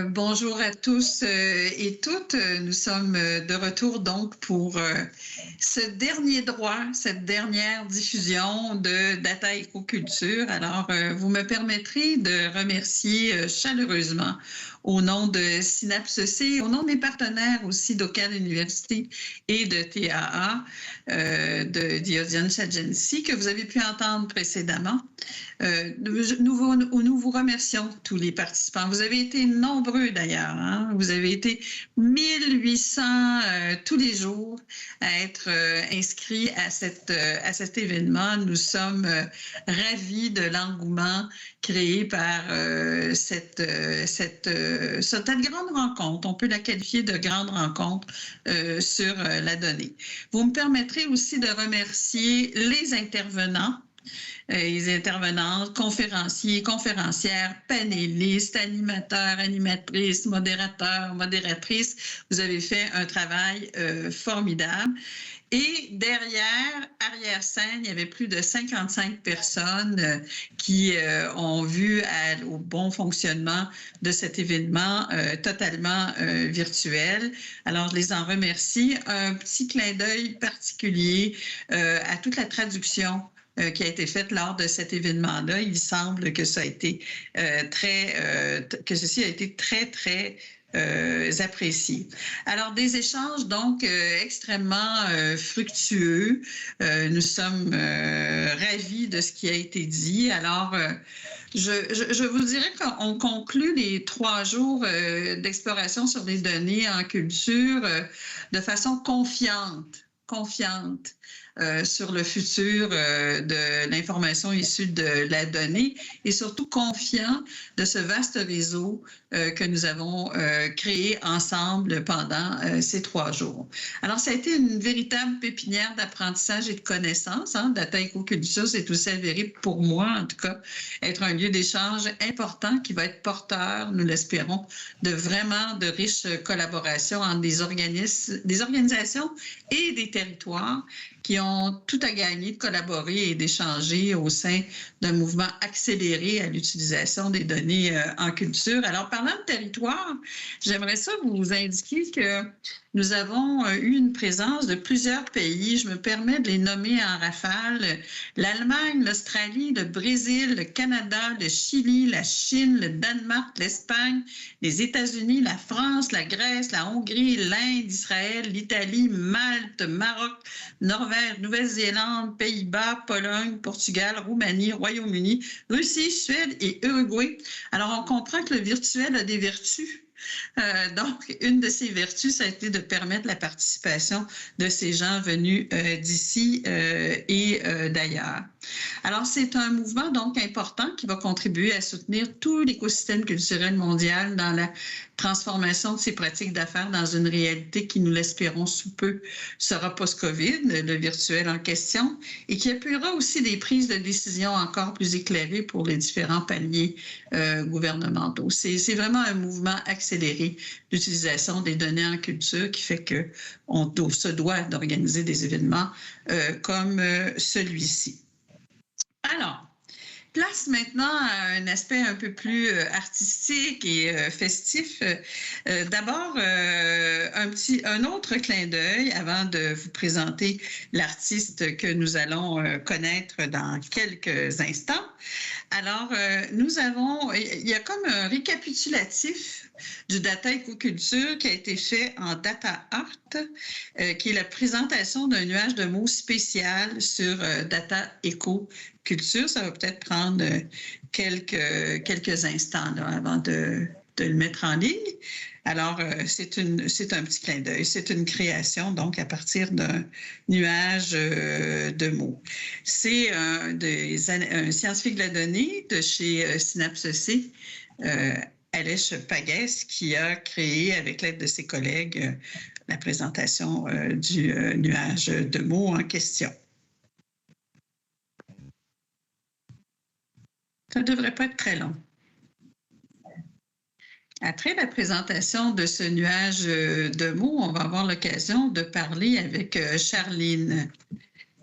Bonjour à tous et toutes. Nous sommes de retour donc pour ce dernier droit, cette dernière diffusion de Data Écoculture. Vous me permettrez de remercier chaleureusement au nom de Synapse C, au nom des partenaires aussi d'Ocad Université et de TAA, de The Audience Agency, que vous avez pu entendre précédemment. Nous vous remercions, tous les participants. Vous avez été nombreux d'ailleurs. Hein? Vous avez été 1800 tous les jours à être inscrits à cet événement. Nous sommes ravis de l'engouement créé par cette grande rencontre. On peut la qualifier de grande rencontre sur la donnée. Vous me permettrez aussi de remercier les intervenants, les intervenantes, conférenciers, conférencières, panélistes, animateurs, animatrices, modérateurs, modératrices. Vous avez fait un travail formidable. Et derrière, arrière-scène, il y avait plus de 55 personnes qui ont vu au bon fonctionnement de cet événement totalement virtuel. Alors, je les en remercie. Un petit clin d'œil particulier à toute la traduction qui a été faite lors de cet événement-là. Il semble que ça a été que ceci a été très apprécié. Alors, des échanges donc extrêmement fructueux. Nous sommes ravis de ce qui a été dit. Alors, je vous dirais qu'on conclut les 3 jours d'exploration sur les données en culture de façon confiante sur le futur de l'information issue de la donnée et surtout confiant de ce vaste réseau que nous avons créé ensemble pendant ces 3 jours. Alors, ça a été une véritable pépinière d'apprentissage et de connaissances. Hein. Data Écoculture s'est aussi avéré, pour moi en tout cas, être un lieu d'échange important qui va être porteur, nous l'espérons, de vraiment de riches collaborations entre des organisations et des territoires qui ont tout à gagner de collaborer et d'échanger au sein d'un mouvement accéléré à l'utilisation des données en culture. Alors, parlant de territoire, j'aimerais ça vous indiquer que nous avons eu une présence de plusieurs pays. Je me permets de les nommer en rafale. L'Allemagne, l'Australie, le Brésil, le Canada, le Chili, la Chine, le Danemark, l'Espagne, les États-Unis, la France, la Grèce, la Hongrie, l'Inde, Israël, l'Italie, Malte, Maroc, Norvège, Nouvelle-Zélande, Pays-Bas, Pologne, Portugal, Roumanie, Royaume-Uni, Russie, Suède et Uruguay. Alors, on comprend que le virtuel a des vertus. Donc, une de ces vertus, ça a été de permettre la participation de ces gens venus d'ici et d'ailleurs. Alors, c'est un mouvement donc important qui va contribuer à soutenir tout l'écosystème culturel mondial dans la transformation de ces pratiques d'affaires dans une réalité qui, nous l'espérons sous peu, sera post-COVID, le virtuel en question, et qui appuiera aussi des prises de décision encore plus éclairées pour les différents paliers gouvernementaux. C'est vraiment un mouvement accéléré d'utilisation des données en culture qui fait qu'on se doit d'organiser des événements comme celui-ci. Alors, place maintenant à un aspect un peu plus artistique et festif. D'abord, un autre clin d'œil avant de vous présenter l'artiste que nous allons connaître dans quelques instants. Alors, il y a comme un récapitulatif du Data Écoculture qui a été fait en Data Art, qui est la présentation d'un nuage de mots spécial sur Data Écoculture. Ça va peut-être prendre quelques instants là, avant de le mettre en ligne. Alors, c'est un petit clin d'œil. C'est une création, donc, à partir d'un nuage de mots. C'est un scientifique de la donnée de chez Synapse C, Aleš Pages, qui a créé, avec l'aide de ses collègues, la présentation du nuage de mots en question. Ça ne devrait pas être très long. Après la présentation de ce nuage de mots, on va avoir l'occasion de parler avec Charline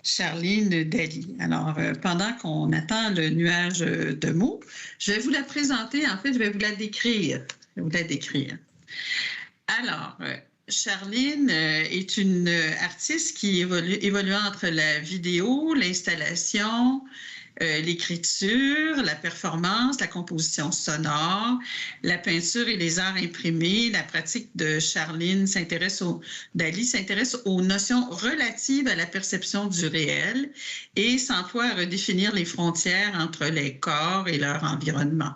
Daly. Alors, pendant qu'on attend le nuage de mots, je vais vous la présenter, en fait, je vais vous la décrire. vais vous la décrire. Alors, Charline est une artiste qui évolue entre la vidéo, l'installation, l'écriture, la performance, la composition sonore, la peinture et les arts imprimés. La pratique de Charline Dali s'intéresse aux notions relatives à la perception du réel et s'emploie à redéfinir les frontières entre les corps et leur environnement.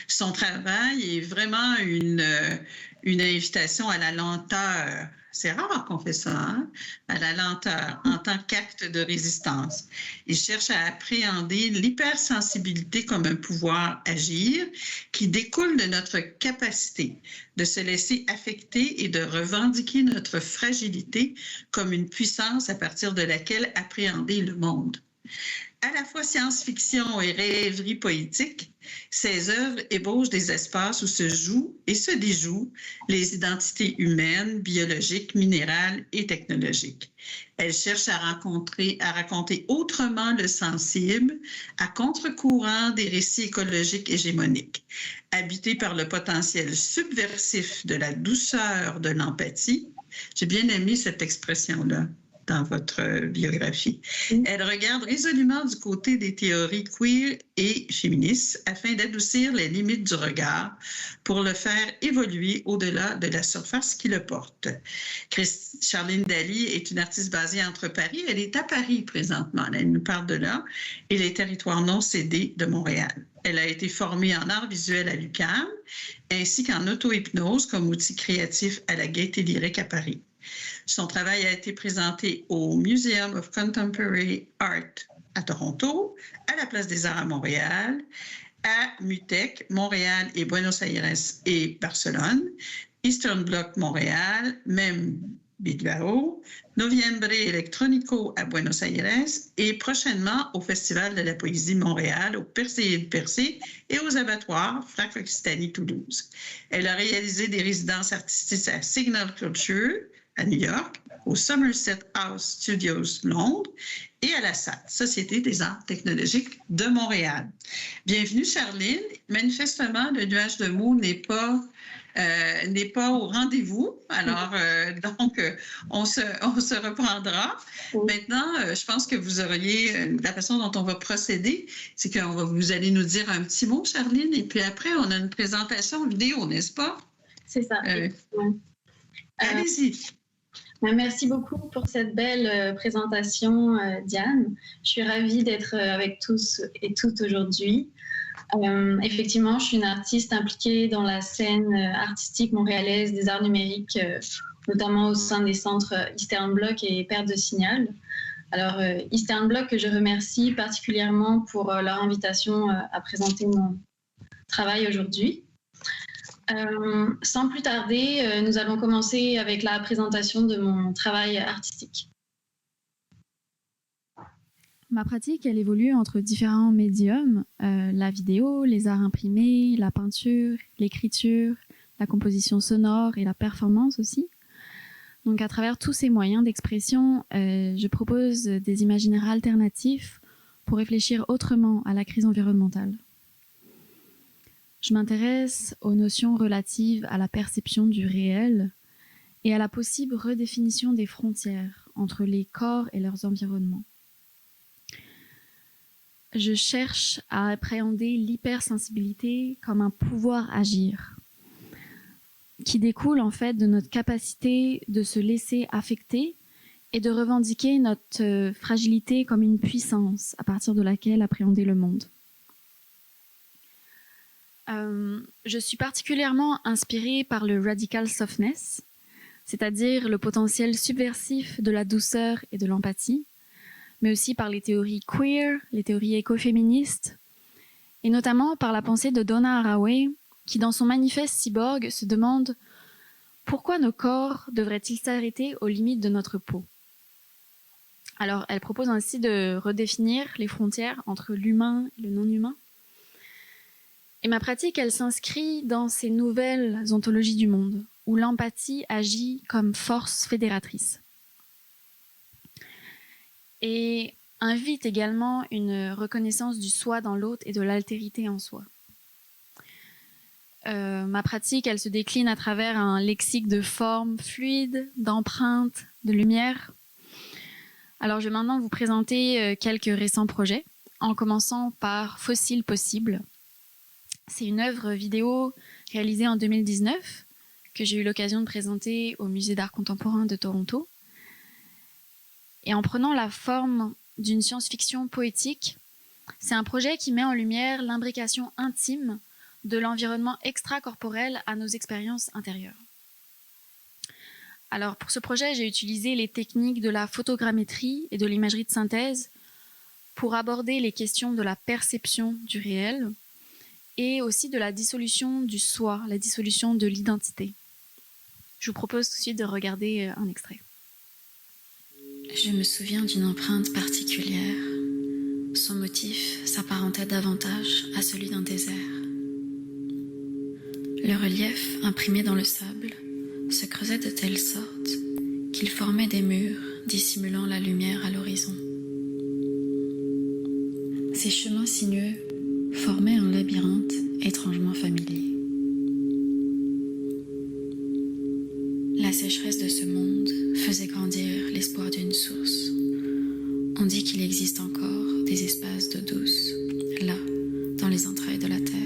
Son travail est vraiment une invitation à la lenteur. C'est rare qu'on fait ça, hein? À la lenteur, en tant qu'acte de résistance. Il cherche à appréhender l'hypersensibilité comme un pouvoir agir qui découle de notre capacité de se laisser affecter et de revendiquer notre fragilité comme une puissance à partir de laquelle appréhender le monde. À la fois science-fiction et rêverie poétique, ses œuvres ébauchent des espaces où se jouent et se déjouent les identités humaines, biologiques, minérales et technologiques. Elle cherche à raconter autrement le sensible, à contre-courant des récits écologiques hégémoniques. Habitée par le potentiel subversif de la douceur de l'empathie, j'ai bien aimé cette expression-là dans votre biographie. Elle regarde résolument du côté des théories queer et féministes afin d'adoucir les limites du regard pour le faire évoluer au-delà de la surface qui le porte. Charline Dali est une artiste basée entre Paris. Elle est à Paris présentement. Elle nous parle de là et les territoires non cédés de Montréal. Elle a été formée en art visuel à l'UQAM ainsi qu'en auto-hypnose comme outil créatif à la Gaîté lyrique à Paris. Son travail a été présenté au Museum of Contemporary Art à Toronto, à la Place des Arts à Montréal, à MUTEC, Montréal et Buenos Aires et Barcelone, Eastern Bloc Montréal, même Bilbao, Noviembre Electrónico à Buenos Aires et prochainement au Festival de la Poésie Montréal, au Percé et le Percé et aux abattoirs Frac-Occitanie-Toulouse. Elle a réalisé des résidences artistiques à Signal Culture, à New York, au Somerset House Studios Londres et à la SAT, Société des arts technologiques de Montréal. Bienvenue, Charline. Manifestement, le nuage de mots n'est pas au rendez-vous. Alors, on se reprendra. Maintenant, je pense que vous auriez, la façon dont on va procéder, c'est que vous allez nous dire un petit mot, Charline, et puis après, on a une présentation vidéo, n'est-ce pas? C'est ça. Allez-y. Merci beaucoup pour cette belle présentation, Diane. Je suis ravie d'être avec tous et toutes aujourd'hui. Effectivement, je suis une artiste impliquée dans la scène artistique montréalaise des arts numériques, notamment au sein des centres Eastern Bloc et Perte de Signal. Alors, Eastern Bloc, que je remercie particulièrement pour leur invitation à présenter mon travail aujourd'hui. Sans plus tarder, nous allons commencer avec la présentation de mon travail artistique. Ma pratique, elle évolue entre différents médiums, la vidéo, les arts imprimés, la peinture, l'écriture, la composition sonore et la performance aussi. Donc à travers tous ces moyens d'expression, je propose des imaginaires alternatifs pour réfléchir autrement à la crise environnementale. Je m'intéresse aux notions relatives à la perception du réel et à la possible redéfinition des frontières entre les corps et leurs environnements. Je cherche à appréhender l'hypersensibilité comme un pouvoir agir, qui découle en fait de notre capacité de se laisser affecter et de revendiquer notre fragilité comme une puissance à partir de laquelle appréhender le monde. Je suis particulièrement inspirée par le radical softness, c'est-à-dire le potentiel subversif de la douceur et de l'empathie, mais aussi par les théories queer, les théories écoféministes, et notamment par la pensée de Donna Haraway, qui dans son manifeste Cyborg se demande « Pourquoi nos corps devraient-ils s'arrêter aux limites de notre peau ?» Alors, elle propose ainsi de redéfinir les frontières entre l'humain et le non-humain. Et ma pratique, elle s'inscrit dans ces nouvelles ontologies du monde, où l'empathie agit comme force fédératrice. Et invite également une reconnaissance du soi dans l'autre et de l'altérité en soi. Ma pratique, elle se décline à travers un lexique de formes fluides, d'empreintes, de lumière. Alors, je vais maintenant vous présenter quelques récents projets, en commençant par Fossiles possibles. C'est une œuvre vidéo réalisée en 2019 que j'ai eu l'occasion de présenter au Musée d'art contemporain de Toronto. Et en prenant la forme d'une science-fiction poétique, c'est un projet qui met en lumière l'imbrication intime de l'environnement extracorporel à nos expériences intérieures. Alors pour ce projet, j'ai utilisé les techniques de la photogrammétrie et de l'imagerie de synthèse pour aborder les questions de la perception du réel et aussi de la dissolution du soi, la dissolution de l'identité. Je vous propose tout de suite de regarder un extrait. Je me souviens d'une empreinte particulière. Son motif s'apparentait davantage à celui d'un désert. Le relief imprimé dans le sable se creusait de telle sorte qu'il formait des murs dissimulant la lumière à l'horizon. Ces chemins sinueux formaient un labyrinthe étrangement familier. La sécheresse de ce monde faisait grandir l'espoir d'une source. On dit qu'il existe encore des espaces d'eau douce, là, dans les entrailles de la terre.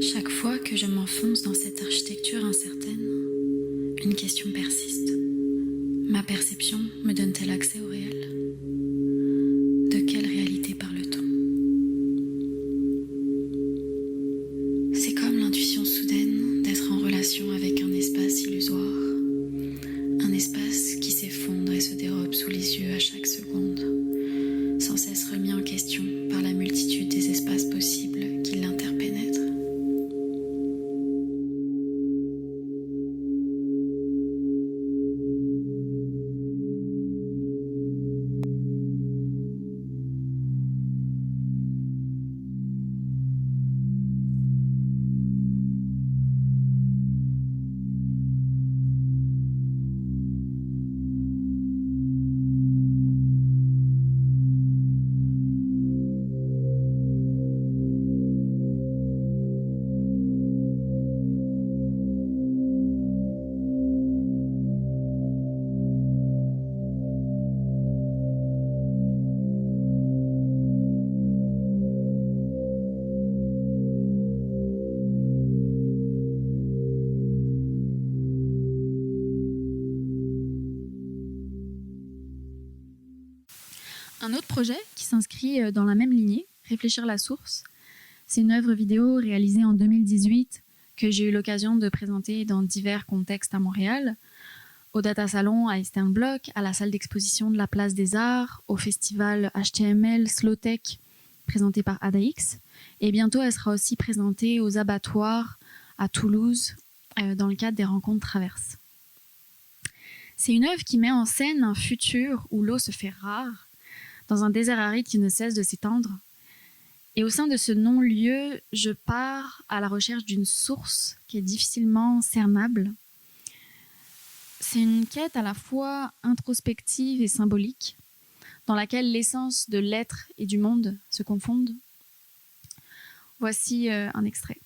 Chaque fois que je m'enfonce dans cette architecture incertaine, une question persiste. Ma perception me donne-t-elle accès au réel ? De quelle réalité parle-t-on ? C'est comme l'intuition soudaine d'être en relation avec un espace illusoire, un espace qui s'effondre et se dérobe sous les yeux à chaque seconde, sans cesse remis en question par la multitude des espaces possibles qui l'interpénètrent. Un autre projet qui s'inscrit dans la même lignée, Réfléchir la source, c'est une œuvre vidéo réalisée en 2018 que j'ai eu l'occasion de présenter dans divers contextes à Montréal, au Data Salon à Eastern Bloc, à la salle d'exposition de la Place des Arts, au festival HTML Slowtech présenté par AdaX, et bientôt elle sera aussi présentée aux abattoirs à Toulouse dans le cadre des rencontres Traverses. C'est une œuvre qui met en scène un futur où l'eau se fait rare, dans un désert aride qui ne cesse de s'étendre. Et au sein de ce non-lieu, je pars à la recherche d'une source qui est difficilement cernable. C'est une quête à la fois introspective et symbolique, dans laquelle l'essence de l'être et du monde se confondent. Voici un extrait.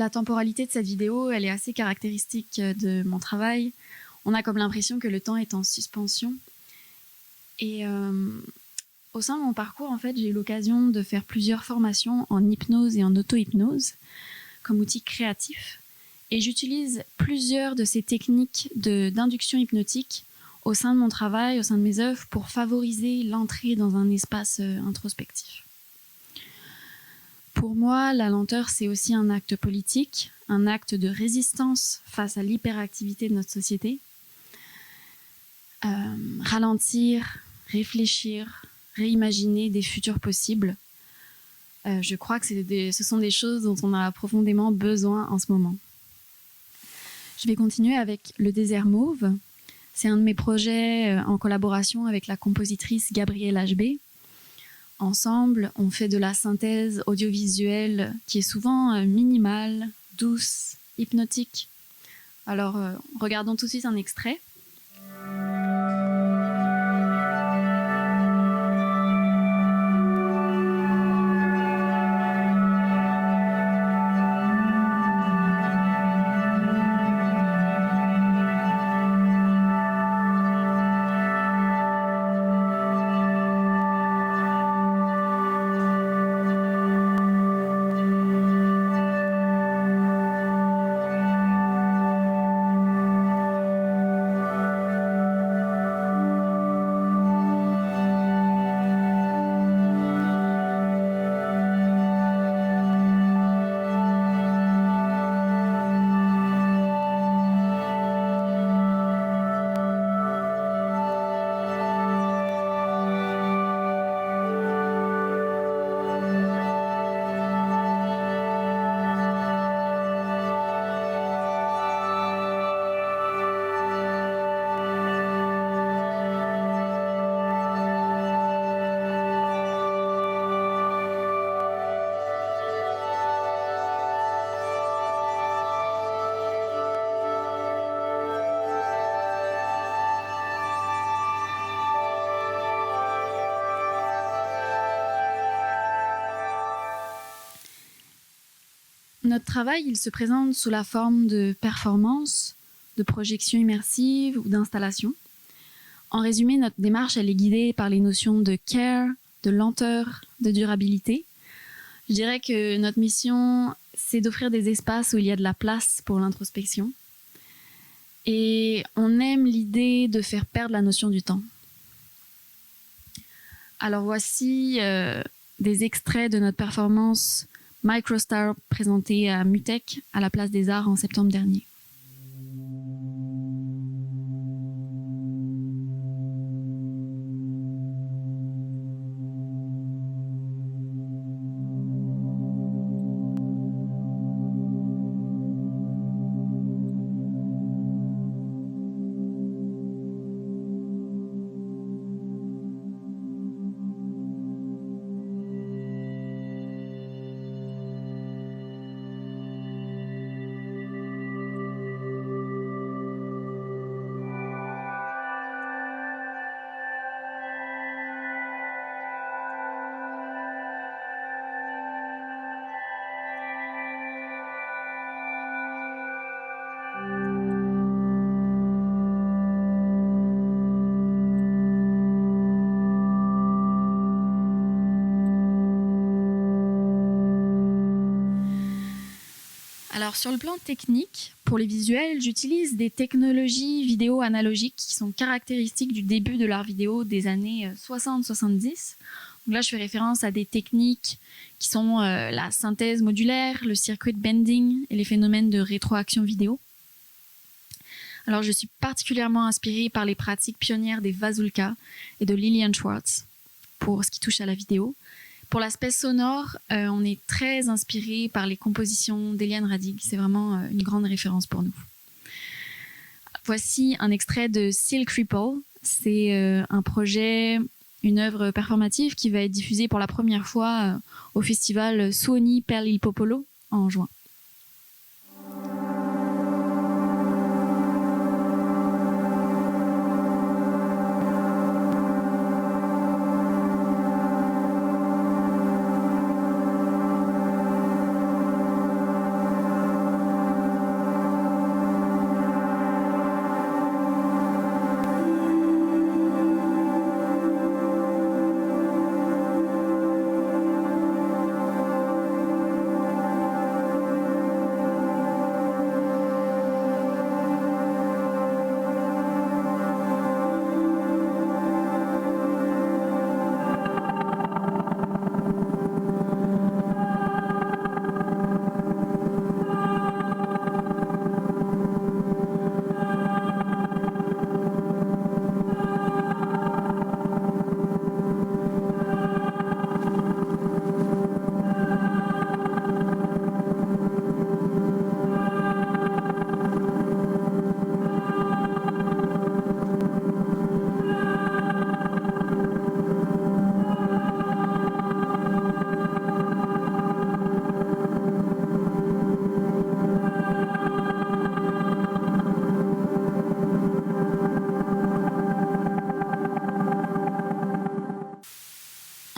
La temporalité de cette vidéo, elle est assez caractéristique de mon travail. On a comme l'impression que le temps est en suspension. Et au sein de mon parcours, en fait, j'ai eu l'occasion de faire plusieurs formations en hypnose et en auto-hypnose comme outil créatif. Et j'utilise plusieurs de ces techniques d'induction hypnotique au sein de mon travail, au sein de mes œuvres, pour favoriser l'entrée dans un espace introspectif. Pour moi, la lenteur, c'est aussi un acte politique, un acte de résistance face à l'hyperactivité de notre société. Ralentir, réfléchir, réimaginer des futurs possibles. Je crois que ce sont des choses dont on a profondément besoin en ce moment. Je vais continuer avec Le désert mauve. C'est un de mes projets en collaboration avec la compositrice Gabrielle HB. Ensemble, on fait de la synthèse audiovisuelle qui est souvent minimale, douce, hypnotique. Alors, regardons tout de suite un extrait. Notre travail, il se présente sous la forme de performances, de projections immersives ou d'installations. En résumé, notre démarche, elle est guidée par les notions de care, de lenteur, de durabilité. Je dirais que notre mission, c'est d'offrir des espaces où il y a de la place pour l'introspection. Et on aime l'idée de faire perdre la notion du temps. Alors voici des extraits de notre performance Microstar présentée à Mutech à la Place des Arts en septembre dernier. Alors sur le plan technique, pour les visuels, j'utilise des technologies vidéo analogiques qui sont caractéristiques du début de l'art vidéo des années 60-70. Donc là, je fais référence à des techniques qui sont la synthèse modulaire, le circuit bending et les phénomènes de rétroaction vidéo. Alors je suis particulièrement inspirée par les pratiques pionnières des Vasulka et de Lillian Schwartz pour ce qui touche à la vidéo. Pour l'aspect sonore, on est très inspiré par les compositions d'Eliane Radig. C'est vraiment une grande référence pour nous. Voici un extrait de Silk Ripple. C'est un projet, une œuvre performative qui va être diffusée pour la première fois au festival Suoni per il Popolo en juin.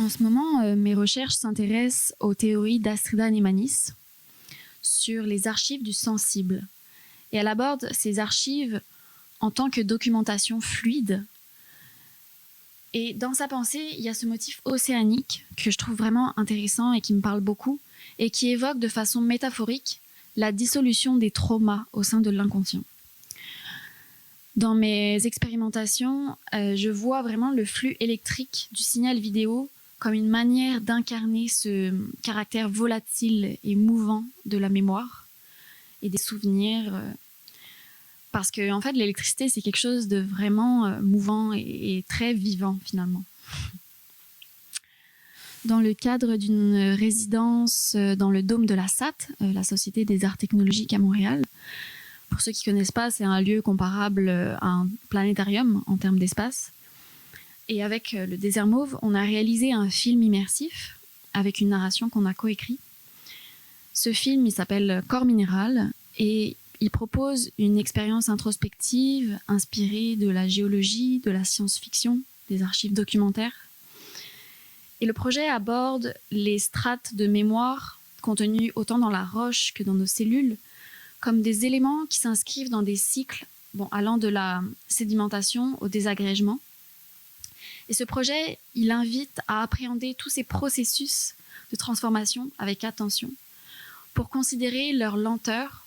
En ce moment, mes recherches s'intéressent aux théories d'Astrida Nemanis sur les archives du sensible. Et elle aborde ces archives en tant que documentation fluide. Et dans sa pensée, il y a ce motif océanique que je trouve vraiment intéressant et qui me parle beaucoup, et qui évoque de façon métaphorique la dissolution des traumas au sein de l'inconscient. Dans mes expérimentations, je vois vraiment le flux électrique du signal vidéo comme une manière d'incarner ce caractère volatile et mouvant de la mémoire et des souvenirs. Parce que en fait, l'électricité, c'est quelque chose de vraiment mouvant et très vivant finalement. Dans le cadre d'une résidence dans le dôme de la SAT, la Société des Arts Technologiques à Montréal, pour ceux qui ne connaissent pas, c'est un lieu comparable à un planétarium en termes d'espace. Et avec le Désert Mauve, on a réalisé un film immersif avec une narration qu'on a coécrit. Ce film, il s'appelle Corps minéral et il propose une expérience introspective inspirée de la géologie, de la science-fiction, des archives documentaires. Et le projet aborde les strates de mémoire contenues autant dans la roche que dans nos cellules, comme des éléments qui s'inscrivent dans des cycles allant de la sédimentation au désagrégement. Et ce projet, il invite à appréhender tous ces processus de transformation avec attention pour considérer leur lenteur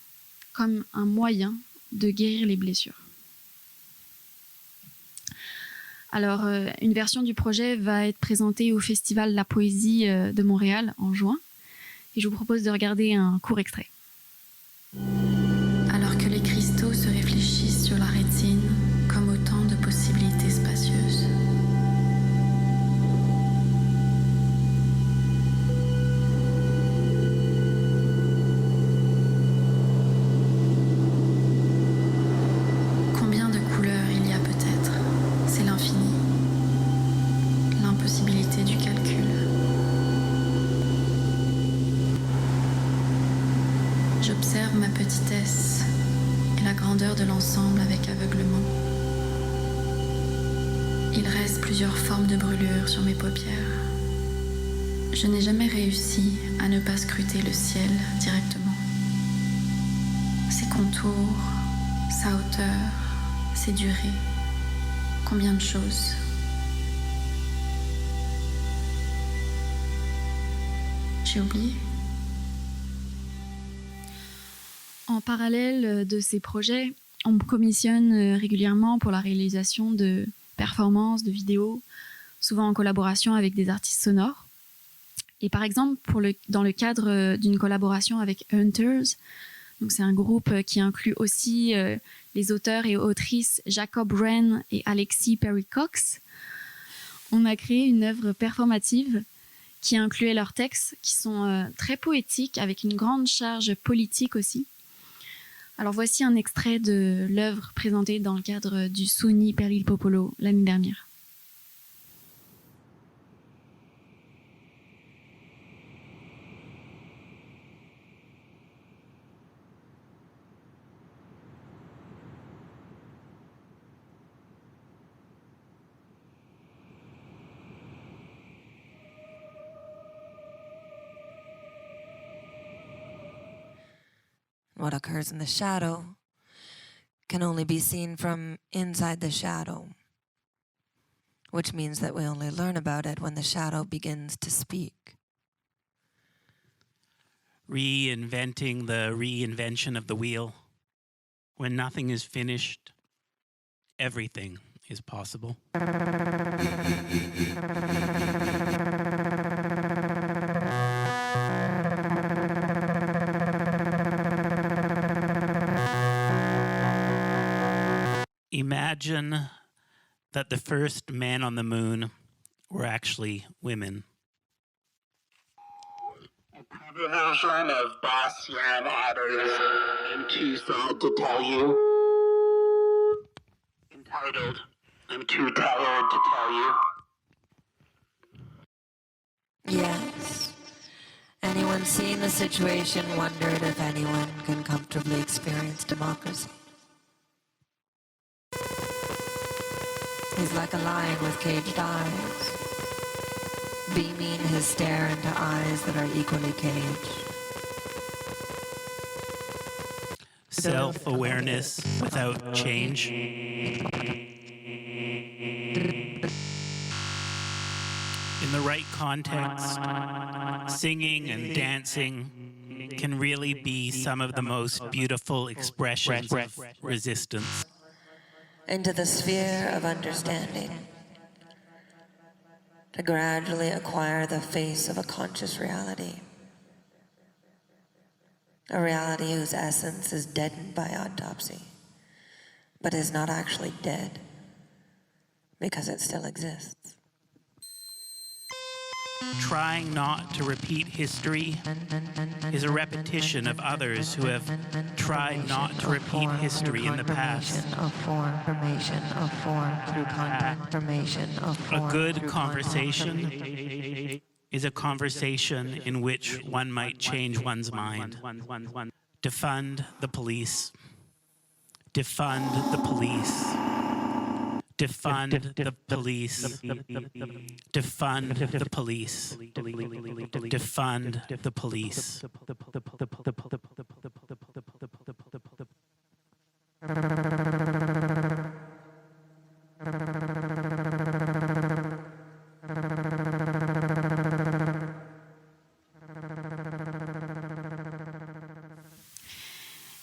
comme un moyen de guérir les blessures. Alors, une version du projet va être présentée au Festival La Poésie de Montréal en juin. Et je vous propose de regarder un court extrait. Alors que les cristaux se réfléchissent sur la rétine comme autant de possibilités spacieuses. Combien de couleurs il y a peut-être, c'est l'infini, l'impossibilité du calcul. J'observe ma petitesse et la grandeur de l'ensemble avec aveuglement. Il reste plusieurs formes de brûlures sur mes paupières. Je n'ai jamais réussi à ne pas scruter le ciel directement. Ses contours, sa hauteur, ses durées. Combien de choses. J'ai oublié. En parallèle de ces projets, on me commissionne régulièrement pour la réalisation de performances, de vidéos, souvent en collaboration avec des artistes sonores. Et par exemple, dans le cadre d'une collaboration avec Hunters, donc c'est un groupe qui inclut aussi les auteurs et autrices Jacob Wren et Alexis Perry Cox, on a créé une œuvre performative qui incluait leurs textes, qui sont très poétiques, avec une grande charge politique aussi. Alors voici un extrait de l'œuvre présentée dans le cadre du SUNY Perlil Popolo l'année dernière. What occurs in the shadow can only be seen from inside the shadow, which means that we only learn about it when the shadow begins to speak. Reinventing the reinvention of the wheel. When nothing is finished, everything is possible. Imagine that the first man on the moon were actually women. A cover version of Bastian Adder's I'm Too Sad to Tell You, entitled I'm Too Tired to Tell You. Yes. Anyone seeing the situation wondered if anyone can comfortably experience democracy. He's like a lion with caged eyes. beaming his stare into eyes that are equally caged. Self-awareness without change. In the right context, singing and dancing can really be some of the most beautiful expressions of resistance. Into the sphere of understanding, to gradually acquire the face of a conscious reality. A reality whose essence is deadened by autopsy, but is not actually dead because it still exists. Trying not to repeat history is a repetition of others who have tried not to repeat history in the past. A good conversation is a conversation in which one might change one's mind. Defund the police. Defund the police. Defund the police. Defund the police. Defund the police.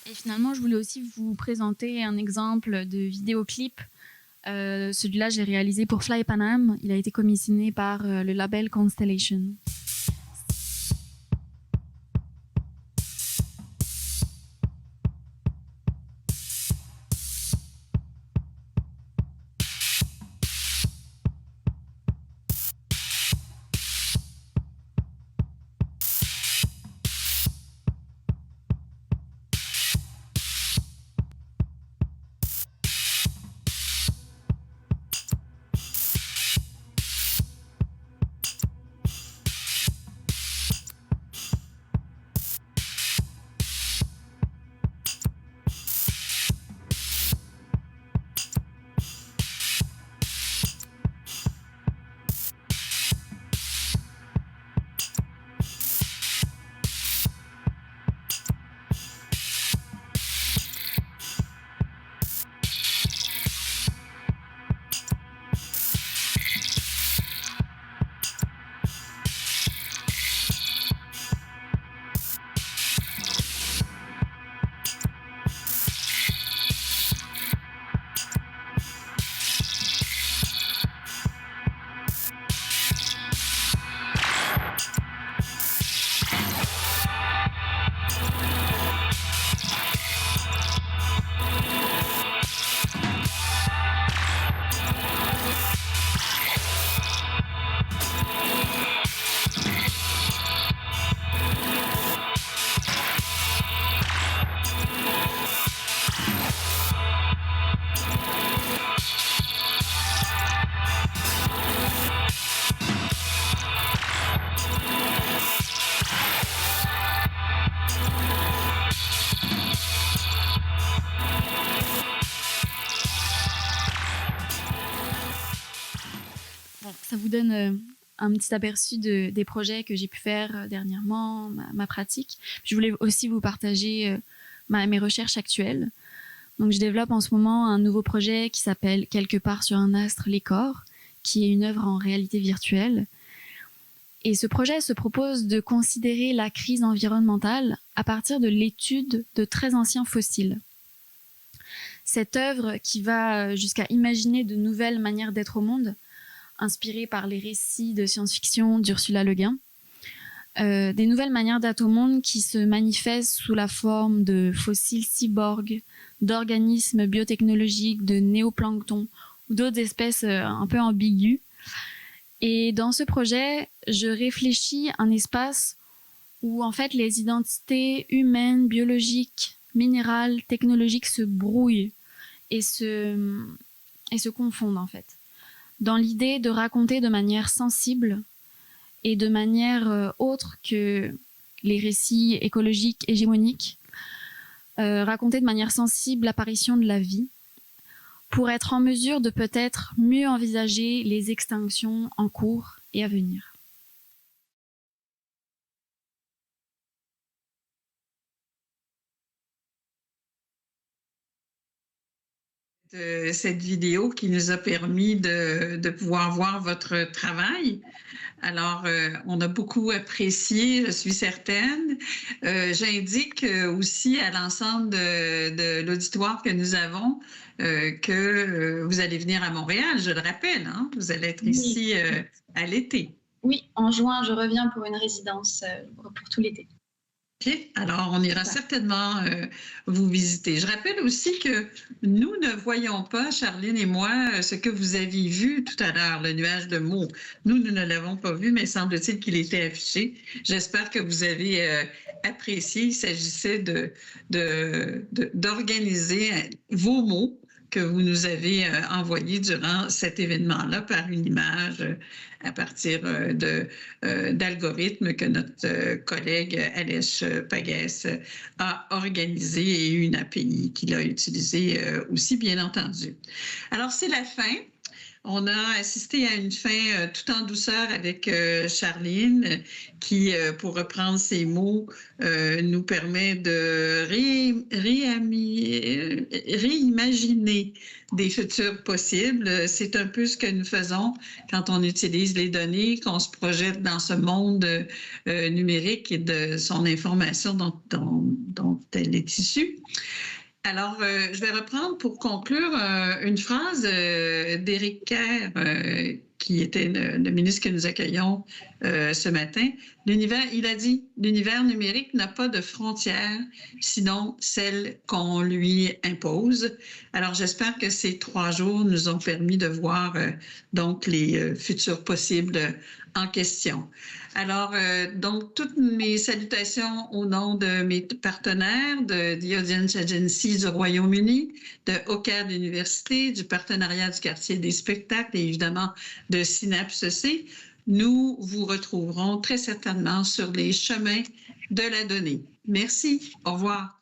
Et finalement, je voulais aussi vous présenter un exemple de vidéoclip. Celui-là, je l'ai réalisé pour Fly Panam. Il a été commissionné par le label Constellation. Ça vous donne un petit aperçu des projets que j'ai pu faire dernièrement, ma pratique. Je voulais aussi vous partager mes recherches actuelles. Donc, je développe en ce moment un nouveau projet qui s'appelle « Quelque part sur un astre, les corps », qui est une œuvre en réalité virtuelle. Et ce projet se propose de considérer la crise environnementale à partir de l'étude de très anciens fossiles. Cette œuvre qui va jusqu'à imaginer de nouvelles manières d'être au monde, inspirée par les récits de science-fiction d'Ursula Le Guin, des nouvelles manières d'être au monde qui se manifestent sous la forme de fossiles cyborgs, d'organismes biotechnologiques, de néoplancton ou d'autres espèces un peu ambiguës. Et dans ce projet, je réfléchis à un espace où en fait les identités humaines, biologiques, minérales, technologiques se brouillent et se confondent en fait. Dans l'idée de raconter de manière sensible et de manière autre que les récits écologiques hégémoniques, raconter de manière sensible l'apparition de la vie, pour être en mesure de peut-être mieux envisager les extinctions en cours et à venir. cette vidéo qui nous a permis de pouvoir voir votre travail. Alors, on a beaucoup apprécié, je suis certaine. J'indique aussi à l'ensemble de l'auditoire que nous avons que vous allez venir à Montréal, je le rappelle, hein? Vous allez être ici à l'été. Oui, en juin, je reviens pour une résidence pour tout l'été. OK. Alors, on ira certainement vous visiter. Je rappelle aussi que nous ne voyons pas, Charline et moi, ce que vous aviez vu tout à l'heure, le nuage de mots. Nous ne l'avons pas vu, mais semble-t-il qu'il était affiché. J'espère que vous avez apprécié. Il s'agissait d'organiser vos mots que vous nous avez envoyés durant cet événement-là par une image à partir d'algorithmes que notre collègue Alèche Paguès a organisé et une API qu'il a utilisée aussi, bien entendu. Alors, c'est la fin. On a assisté à une fin tout en douceur avec Charline qui, pour reprendre ses mots, nous permet de réimaginer des futurs possibles. C'est un peu ce que nous faisons quand on utilise les données, qu'on se projette dans ce monde numérique et de son information dont elle est issue. Alors, je vais reprendre pour conclure une phrase d'Éric Kerr, qui était le ministre que nous accueillons ce matin. Il a dit « L'univers numérique n'a pas de frontières, sinon celles qu'on lui impose ». Alors, j'espère que ces 3 jours nous ont permis de voir donc les futurs possibles en question. Alors, donc, toutes mes salutations au nom de mes partenaires, de The Audience Agency du Royaume-Uni, de OCAD Université, du partenariat du quartier des spectacles et évidemment de Synapse C. Nous vous retrouverons très certainement sur les chemins de la donnée. Merci. Au revoir.